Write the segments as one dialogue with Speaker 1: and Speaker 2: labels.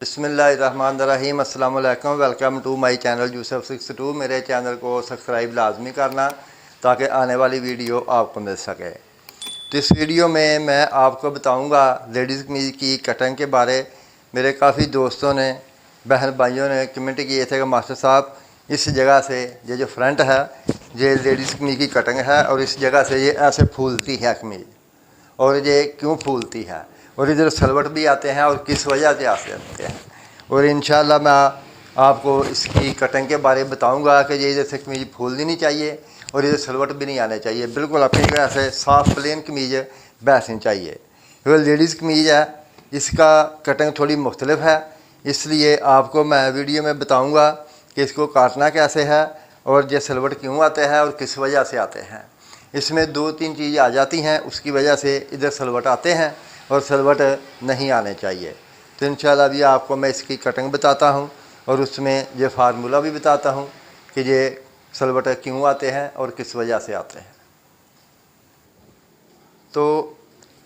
Speaker 1: बिस्मिल्लाहिर्रहमानिर्रहीम अस्सलाम वालेकुम। Welcome to my channel Yusuf 62। मेरे चैनल को सब्सक्राइब लाजमी करना ताकि आने वाली वीडियो आपको मिल सके। तो इस वीडियो में मैं आपको बताऊंगा लेडीज़ कमीज़ की कटिंग के बारे। मेरे काफ़ी दोस्तों ने, बहन भाइयों ने कमेंट किए थे कि मास्टर साहब इस जगह से ये जो फ्रंट है ये लेडीज़ कमीज़ की कटिंग है और इस जगह से ये ऐसे फूलती है कमीज़, और ये क्यों फूलती है, और इधर सलवट भी आते हैं और किस वजह से आते हैं। और इंशाल्लाह मैं आपको इसकी कटिंग के बारे में बताऊंगा कि ये इधर से कमीज़ फूलनी नहीं चाहिए और इधर सलवट भी नहीं आने चाहिए। बिल्कुल अपनी जगह से साफ़ प्लेन कमीज़ बैठनी चाहिए। जो लेडीज़ कमीज़ है इसका कटिंग थोड़ी मुख्तलिफ है, इसलिए आपको मैं वीडियो में बताऊँगा कि इसको काटना कैसे है और ये सलवट क्यों आते हैं और किस वजह से आते हैं। इसमें दो तीन चीज़ें आ जाती हैं, उसकी वजह से इधर सलवट आते हैं और सलवट नहीं आने चाहिए। तो इंशाल्लाह अभी आपको मैं इसकी कटिंग बताता हूँ और उसमें ये फार्मूला भी बताता हूँ कि ये सलवट क्यों आते हैं और किस वजह से आते हैं। तो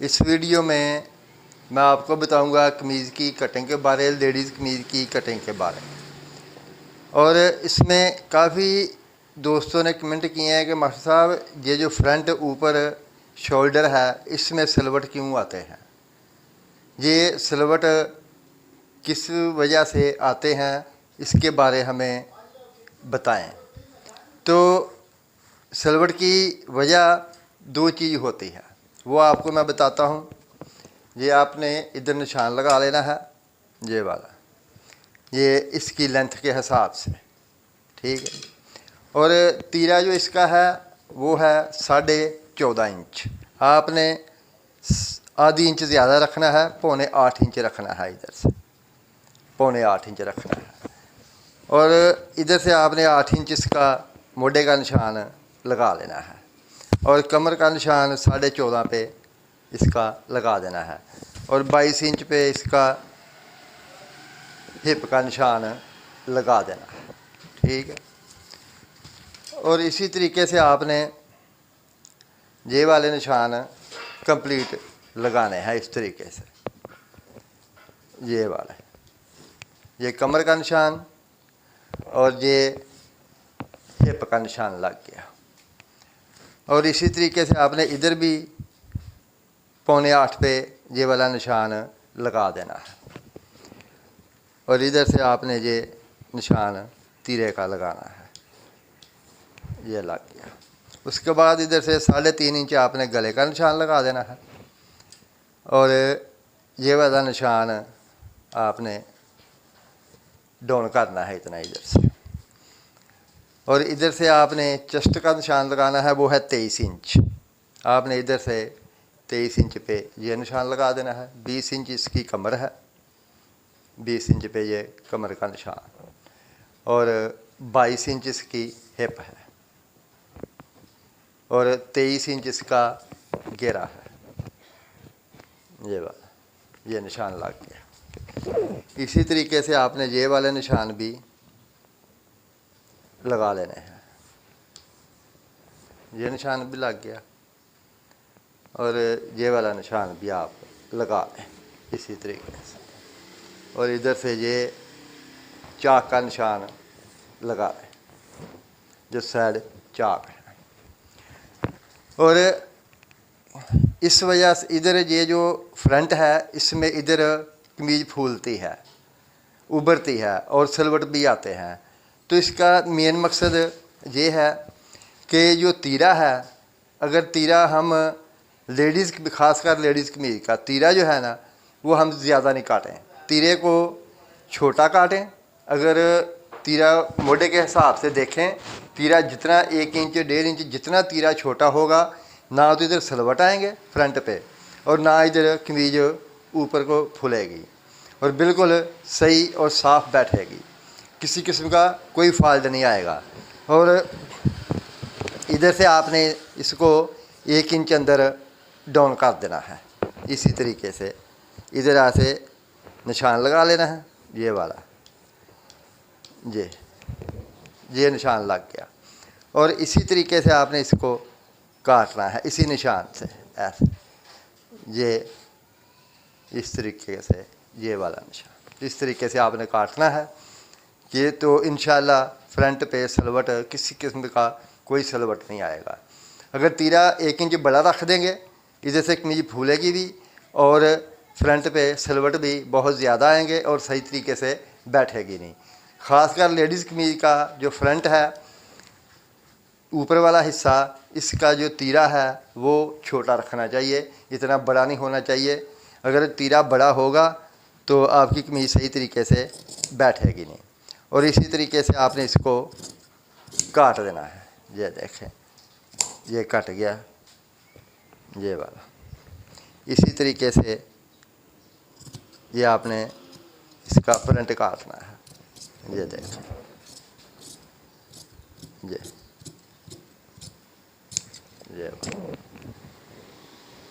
Speaker 1: इस वीडियो में मैं आपको बताऊँगा कमीज़ की कटिंग के बारे, लेडीज़ कमीज़ की कटिंग के बारे। और इसमें काफ़ी दोस्तों ने कमेंट किए हैं कि मास्टर साहब ये जो फ्रंट ऊपर शोल्डर है इसमें सलवट क्यों आते हैं, ये सलवट किस वजह से आते हैं, इसके बारे हमें बताएं। तो सलवट की वजह दो चीज़ होती है, वो आपको मैं बताता हूँ। ये आपने इधर निशान लगा लेना है, ये वाला, ये इसकी लेंथ के हिसाब से, ठीक है। और तीरा जो इसका है वो है 14.5 इंच। आपने आधी इंच ज़्यादा रखना है, 7.25 इंच रखना है, इधर से 7.25 इंच रखना है। और इधर से आपने 8 इंच इसका मोढे का निशान लगा लेना है और कमर का निशान 14.5 पे इसका लगा देना है और 22 इंच पे इसका हिप का निशान लगा देना है, ठीक है। और इसी तरीके से आपने ये वाले निशान कंप्लीट लगाने हैं इस तरीके से। ये वाला, ये कमर का निशान और ये हिप का निशान लग गया। और इसी तरीके से आपने इधर भी 7.25 पे ये वाला निशान लगा देना है और इधर से आपने ये निशान तीरे का लगाना है, ये लग गया। उसके बाद इधर से 3.5 इंच आपने गले का निशान लगा देना है और ये वाला निशान आपने डाउन करना है इतना इधर से। और इधर से आपने चेस्ट का निशान लगाना है, वो है 23 इंच। आपने इधर से 23 इंच पे ये निशान लगा देना है। 20 इंच इसकी कमर है, 20 इंच पे ये कमर का निशान और 22 इंच इसकी हिप है और 23 इंच इसका घेरा है, ये वाला, ये निशान लग गया। इसी तरीके से आपने ये वाले निशान भी लगा लेने हैं, ये निशान भी लग गया और ये वाला निशान भी आप लगा लें इसी तरीके से। और इधर से ये चाक का निशान लगा लें, जो साइड चाक है। और इस वजह से इधर ये जो फ्रंट है इसमें इधर कमीज़ फूलती है, उभरती है और सलवट भी आते हैं। तो इसका मेन मकसद ये है कि जो तीरा है, अगर तीरा हम लेडीज़, ख़ासकर लेडीज़ कमीज़ का तीरा जो है ना वो हम ज़्यादा नहीं काटें, तीरे को छोटा काटें। अगर तीरा मोढे के हिसाब से देखें, तीरा जितना 1 इंच 1.5 इंच जितना तीरा छोटा होगा, ना तो इधर सलवट आएंगे फ्रंट पे और ना इधर कमीज़ ऊपर को फूलेगी और बिल्कुल सही और साफ़ बैठेगी, किसी किस्म का कोई फॉल्ट नहीं आएगा। और इधर से आपने इसको 1 इंच अंदर डाउन कर देना है इसी तरीके से। इधर ऐसे निशान लगा लेना है, ये वाला, ये निशान लग गया और इसी तरीके से आपने इसको काटना है इसी निशान से ऐसे, ये इस तरीके से ये वाला निशान। इस तरीके से आपने काटना है कि तो इंशाल्लाह फ्रंट पे सलवट किसी किस्म का कोई सलवट नहीं आएगा। अगर तीरा 1 इंच बड़ा रख देंगे इधर से कमीज फूलेगी भी और फ्रंट पे सलवट भी बहुत ज़्यादा आएंगे और सही तरीके से बैठेगी नहीं। ख़ासकर लेडीज़ कमीज का जो फ्रंट है ऊपर वाला हिस्सा इसका जो तीरा है वो छोटा रखना चाहिए, इतना बड़ा नहीं होना चाहिए। अगर तीरा बड़ा होगा तो आपकी कमीज सही तरीके से बैठेगी नहीं। और इसी तरीके से आपने इसको काट देना है। ये देखें ये कट गया ये वाला। इसी तरीके से ये आपने इसका फ्रंट काटना है। ये देखें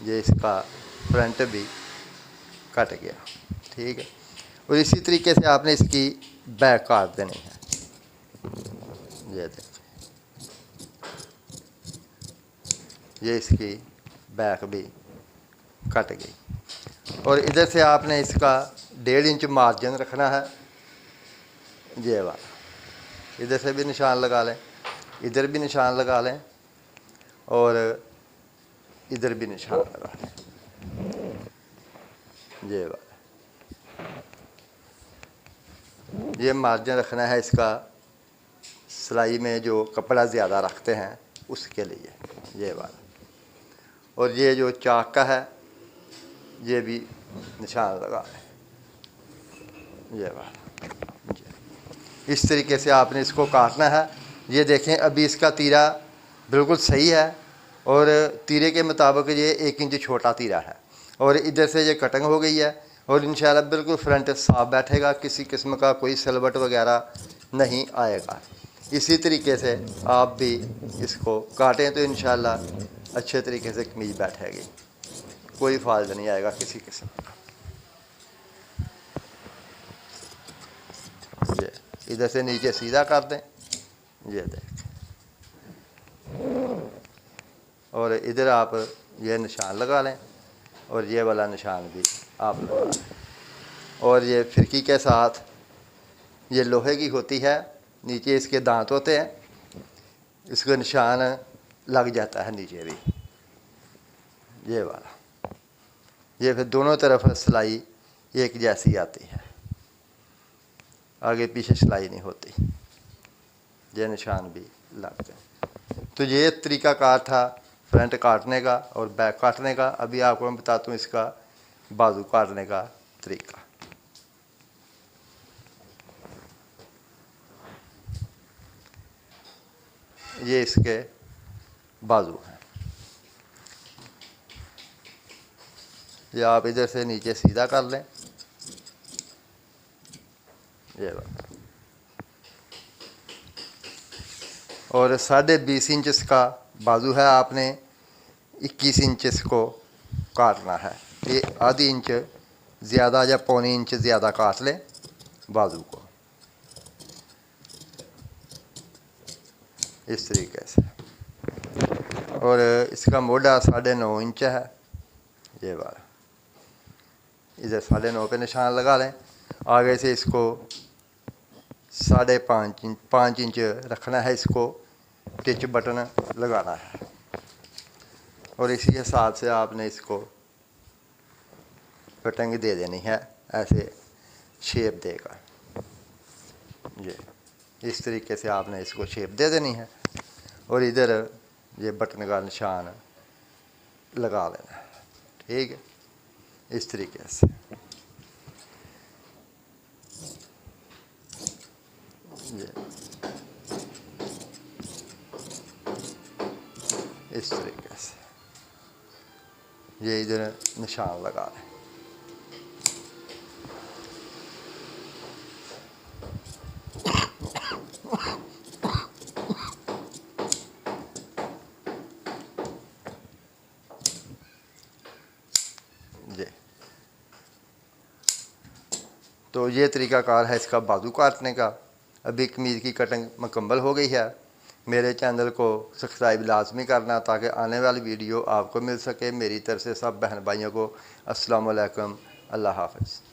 Speaker 1: ये इसका फ्रंट भी कट गया, ठीक है। और इसी तरीके से आपने इसकी बैक काट देनी है। ये देखें ये इसकी बैक भी कट गई। और इधर से आपने इसका 1.5 इंच मार्जिन रखना है। ये वाला इधर से भी निशान लगा लें, इधर भी निशान लगा लें और इधर भी निशान लगा लें। ये वाला ये मार्जिन रखना है इसका सिलाई में जो कपड़ा ज़्यादा रखते हैं उसके लिए, ये वाला। और ये जो चाक का है ये भी निशान लगा है, ये वाला। इस तरीके से आपने इसको काटना है। ये देखें अभी इसका तीरा बिल्कुल सही है और तीरे के मुताबिक ये 1 इंच छोटा तीरा है और इधर से ये कटिंग हो गई है और इंशाल्लाह बिल्कुल फ्रंट साफ बैठेगा, किसी किस्म का कोई सलवट वगैरह नहीं आएगा। इसी तरीके से आप भी इसको काटें तो इंशाल्लाह अच्छे तरीके से कमीज बैठेगी, कोई फाल्ट नहीं आएगा किसी किस्म का। ये इधर से नीचे सीधा कर दें, ये देखें। और इधर आप ये निशान लगा लें और ये वाला निशान भी आप लगा लें। और ये फिरकी के साथ ये लोहे की होती है, नीचे इसके दांत होते हैं, इसका निशान लग जाता है नीचे भी, ये वाला। ये फिर दोनों तरफ सिलाई एक जैसी आती है, आगे पीछे सिलाई नहीं होती, ये निशान भी लग जाए। तो ये तरीक़ाकार था फ्रंट काटने का और बैक काटने का। अभी आपको मैं बताता हूँ इसका बाजू काटने का तरीका। ये इसके बाजू हैं, ये आप इधर से नीचे सीधा कर लें, ये बात। और 20.5 इंच इसका बाजू है, आपने 21 इंच इसको काटना है। ये आधी इंच ज़्यादा या पौनी इंच ज़्यादा काट लें बाजू को, इस तरीके से। और इसका मोढ़ा 9.5 इंच है, ये वाला। इधर 9.5 पे निशान लगा लें। आगे से इसको 5.5 इंच रखना है, इसको टिच बटन लगाना है। और इसी हिसाब से आपने इसको कटिंग दे देनी है, ऐसे शेप देगा। ये इस तरीके से आपने इसको शेप दे देनी है और इधर ये बटन का निशान लगा लेना है, ठीक है, इस तरीके से। ये इस तरीके से ये इधर निशान लगा लें। ये तो ये तरीक़ाकार है इसका बाजू काटने का। अभी कमीज़ की कटिंग मुकम्मल हो गई है। मेरे चैनल को सब्सक्राइब लाजमी करना ताकि आने वाली वीडियो आपको मिल सके। मेरी तरफ से सब बहन भाइयों को अस्सलाम वालेकुम, अल्लाह हाफ़िज़।